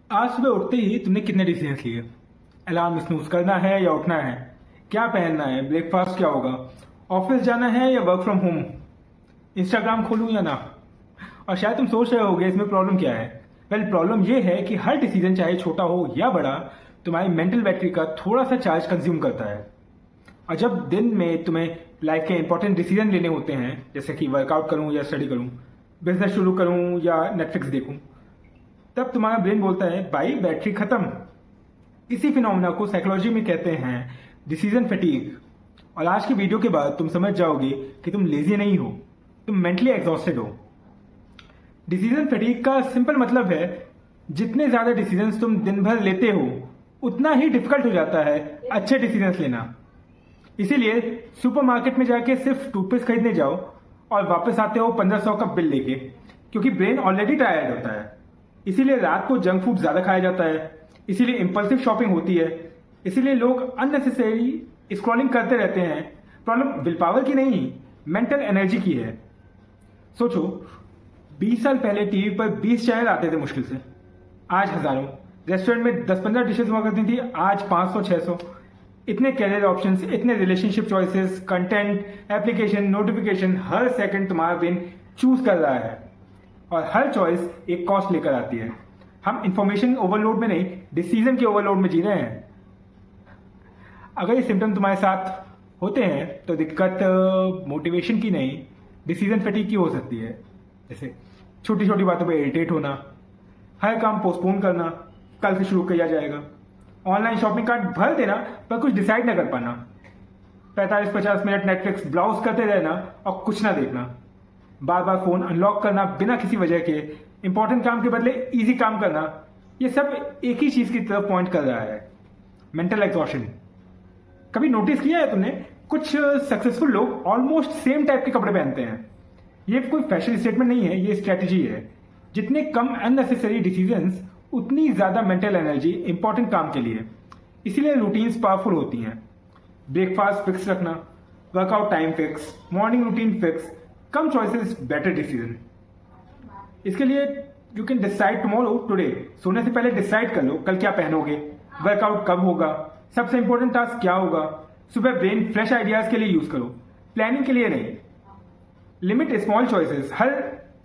आज सुबह उठते ही तुमने कितने डिसीजंस लिए? अलार्म स्नूज करना है या उठना है? क्या पहनना है? ब्रेकफास्ट क्या होगा? ऑफिस जाना है या वर्क फ्रॉम होम? इंस्टाग्राम खोलूं या ना? और शायद तुम सोच रहे होगे इसमें प्रॉब्लम क्या है। वेल, प्रॉब्लम ये है कि हर डिसीजन चाहे छोटा हो या बड़ा, तुम्हारी मेंटल बैटरी का थोड़ा सा चार्ज कंज्यूम करता है। और जब दिन में तुम्हें लाइफ के इंपॉर्टेंट डिसीजन लेने होते हैं, जैसे कि वर्कआउट करूं या स्टडी करूं, बिजनेस शुरू करूं या नेटफ्लिक्स देखूं, तब तुम्हारा ब्रेन बोलता है भाई बैटरी खत्म। इसी फिनोमेना को साइकोलॉजी में कहते हैं डिसीजन फटीग। और आज की वीडियो के बाद तुम समझ जाओगे कि तुम लेजी नहीं हो, तुम मेंटली एग्जॉस्टेड हो। डिसीजन फटीग का सिंपल मतलब है जितने ज्यादा डिसीजंस तुम दिन भर लेते हो उतना ही डिफिकल्ट हो जाता है अच्छे डिसीजंस लेना। इसीलिए सुपरमार्केट में जाके सिर्फ टूथपेस्ट खरीदने जाओ और वापस आते हो 1500 का बिल लेके, क्योंकि ब्रेन ऑलरेडी टायर्ड होता है। इसीलिए रात को जंक फूड ज्यादा खाया जाता है, इसीलिए इंपल्सिव शॉपिंग होती है, इसीलिए लोग अननेसेसरी स्क्रॉलिंग करते रहते हैं। प्रॉब्लम विल पावर की नहीं, मेंटल एनर्जी की है। सोचो, 20 साल पहले टीवी पर 20 चैनल आते थे मुश्किल से, आज हजारों। रेस्टोरेंट में 10-15 डिशेस हुआ करती थी, आज 500-600। इतने कैरियर ऑप्शंस, इतने relationship choices, content, application, notification, हर सेकंड तुम्हारा ब्रेन चूज कर रहा है और हर चॉइस एक कॉस्ट लेकर आती है। हम इंफॉर्मेशन ओवरलोड में नहीं, डिसीजन के ओवरलोड में जी रहे हैं। अगर ये सिम्टम तुम्हारे साथ होते हैं तो दिक्कत मोटिवेशन की नहीं, डिसीजन फटीग की हो सकती है। जैसे छोटी छोटी बातों पे इरिटेट होना, हर काम पोस्टपोन करना, कल से शुरू किया जाएगा, ऑनलाइन शॉपिंग कार्ट भर देना पर कुछ डिसाइड न कर पाना, 45-50 मिनट नेटफ्लिक्स ब्राउज करते रहना और कुछ ना देखना, बार बार फोन अनलॉक करना बिना किसी वजह के, इंपॉर्टेंट काम के बदले इजी काम करना। ये सब एक ही चीज की तरफ पॉइंट कर रहा है, मेंटल एग्जॉशन। कभी नोटिस किया है तुमने, कुछ सक्सेसफुल लोग ऑलमोस्ट सेम टाइप के कपड़े पहनते हैं। ये कोई फैशन स्टेटमेंट नहीं है, ये स्ट्रेटेजी है। जितने कम अननेसेसरी डिसीजंस उतनी ज्यादा मेंटल एनर्जी इंपॉर्टेंट काम के लिए। इसीलिए रूटीन्स पावरफुल होती हैं। ब्रेकफास्ट फिक्स रखना, workout time fix, morning routine fix, कम चॉइसेस बेटर डिसीजन। इसके लिए you can decide tomorrow today. सोने से पहले डिसाइड कर लो कल क्या पहनोगे, वर्कआउट कब होगा, सबसे इंपॉर्टेंट टास्क क्या होगा। सुबह ब्रेन फ्रेश आइडियाज के लिए यूज करो, प्लानिंग के लिए नहीं। लिमिट स्मॉल चॉइसेस, हर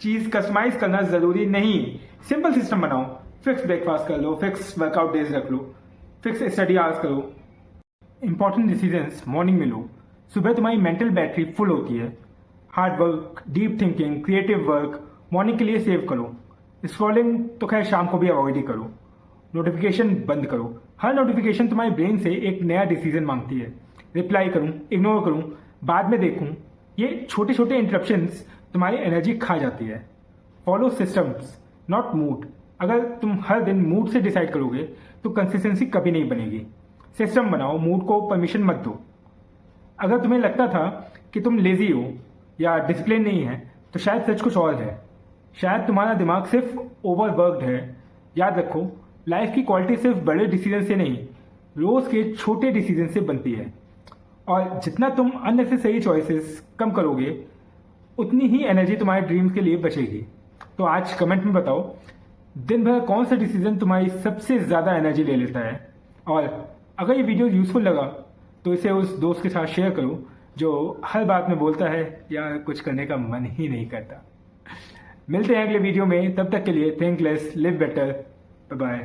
चीज कस्टमाइज करना जरूरी नहीं। सिंपल सिस्टम बनाओ, फिक्स ब्रेकफास्ट कर लो, फिक्स वर्कआउट डेज रख लो, फिक्स स्टडी आवर्स करो। इंपॉर्टेंट डिसीजंस मॉर्निंग में लो। सुबह तुम्हारी मेंटल बैटरी फुल होती है। Hard work, deep thinking, creative work morning के लिए सेव करो। स्क्रॉलिंग तो खैर शाम को भी अवॉइड ही करो। नोटिफिकेशन बंद करो। हर नोटिफिकेशन तुम्हारे ब्रेन से एक नया डिसीजन मांगती है। रिप्लाई करूं, इग्नोर करूं, बाद में देखूं, ये छोटे छोटे इंटरप्शंस तुम्हारी एनर्जी खा जाती है। Follow systems not mood. अगर तुम हर दिन मूड से डिसाइड करोगे तो कंसिस्टेंसी कभी नहीं बनेगी। सिस्टम बनाओ, मूड को परमिशन मत दो। अगर तुम्हें लगता था कि तुम लेजी हो या डिसिप्लिन नहीं है तो शायद सच कुछ और है। शायद तुम्हारा दिमाग सिर्फ ओवरवर्क्ड है। याद रखो, लाइफ की क्वालिटी सिर्फ बड़े डिसीजन से नहीं, रोज के छोटे डिसीजन से बनती है। और जितना तुम अननेसेसरी चॉइसेस कम करोगे उतनी ही एनर्जी तुम्हारे ड्रीम्स के लिए बचेगी। तो आज कमेंट में बताओ, दिन भर कौन सा डिसीजन तुम्हारी सबसे ज्यादा एनर्जी ले लेता है। और अगर ये वीडियो यूजफुल लगा तो इसे उस दोस्त के साथ शेयर करो जो हर बात में बोलता है या कुछ करने का मन ही नहीं करता। मिलते हैं अगले वीडियो में, तब तक के लिए think less live better, bye bye.